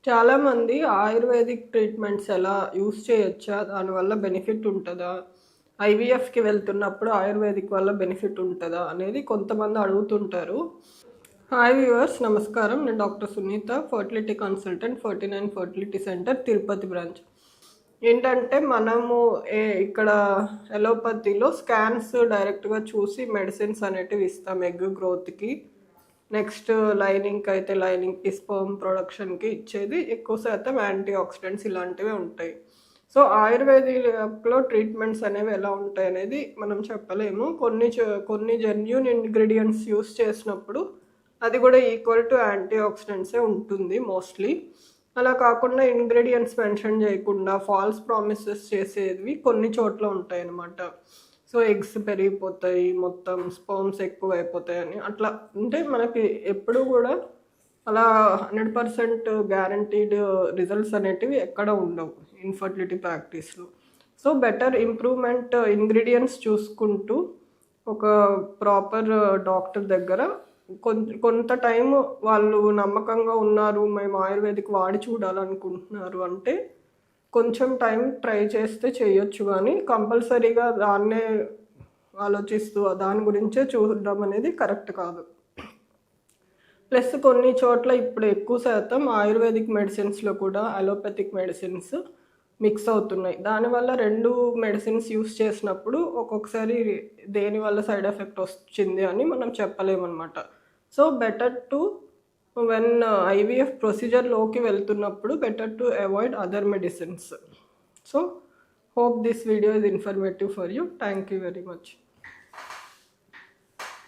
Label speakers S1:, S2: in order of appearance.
S1: చాలామంది ayurvedic treatments ఎలా use చేయొచ్చా? దానివల్ల బెనిఫిట్ ఉంటదా? ఐవీఎఫ్‌కి వెళ్తున్నప్పుడు ఆయుర్వేదిక్ వల్ల బెనిఫిట్ ఉంటదా? అనేది కొంతమంది అడుగుతుంటారు. హాయ్ వ్యూవర్స్, నమస్కారం. నేను doctor Sunitha, fertility consultant, 49 fertility centre, Tirupati branch. ఏంటంటే మనము ఇక్కడ ఎలోపతిలో స్కాన్స్ డైరెక్ట్‌గా చూసి మెడిసిన్స్ అనేటివి ఇస్తాం ఎగ్ గ్రోత్‌కి. నెక్స్ట్ లైనింగ్‌కి అయితే లైనింగ్‌కి, స్పెర్మ్ ప్రొడక్షన్‌కి ఇచ్చేది ఎక్కువ శాతం యాంటీ ఆక్సిడెంట్స్ ఇలాంటివే ఉంటాయి. సో ఆయుర్వేదిక్‌లో ట్రీట్మెంట్స్ అనేవి ఎలా ఉంటాయనేది మనం చెప్పలేము. కొన్ని జెన్యూన్ ఇంగ్రీడియంట్స్ యూస్ చేసినప్పుడు అది కూడా ఈక్వల్ టు యాంటీ ఆక్సిడెంట్సే ఉంటుంది మోస్ట్లీ. అలా కాకుండా ఇంగ్రీడియంట్స్ మెన్షన్ చేయకుండా ఫాల్స్ ప్రామిసెస్ చేసేవి కొన్ని చోట్ల ఉంటాయన్నమాట. సో ఎగ్స్ పెరిగిపోతాయి, మొత్తం స్పర్మ్స్ ఎక్కువ అయిపోతాయని అట్లా. అంటే మనకి ఎప్పుడు కూడా అలా 100% గ్యారంటీడ్ రిజల్ట్స్ అనేటివి ఎక్కడ ఉండవు ఇన్ఫర్టిలిటీ ప్రాక్టీస్లో. సో బెటర్ ఇంప్రూవ్మెంట్ ఇంగ్రీడియంట్స్ చూసుకుంటూ ఒక ప్రాపర్ డాక్టర్ దగ్గర కొంత టైం వాళ్ళు నమ్మకంగా ఉన్నారు, మేము ఆయుర్వేదిక్ వాడి చూడాలనుకుంటున్నారు అంటే కొంచెం టైం ట్రై చేస్తే చేయొచ్చు. కానీ కంపల్సరీగా దాన్నే ఆలోచిస్తూ దాని గురించే చూడడం అనేది కరెక్ట్ కాదు. ప్లస్ కొన్ని చోట్ల ఇప్పుడు ఎక్కువ శాతం ఆయుర్వేదిక్ మెడిసిన్స్లో కూడా అలోపతిక్ మెడిసిన్స్ మిక్స్ అవుతున్నాయి. దానివల్ల రెండు మెడిసిన్స్ యూస్ చేసినప్పుడు ఒక్కొక్కసారి దేనివల్ల సైడ్ ఎఫెక్ట్ వచ్చింది అని మనం చెప్పలేమన్నమాట. So better to when IVF ప్రొసీజర్లోకి వెళ్తున్నప్పుడు better to avoid other medicines. So hope this video is informative for you. Thank you very much.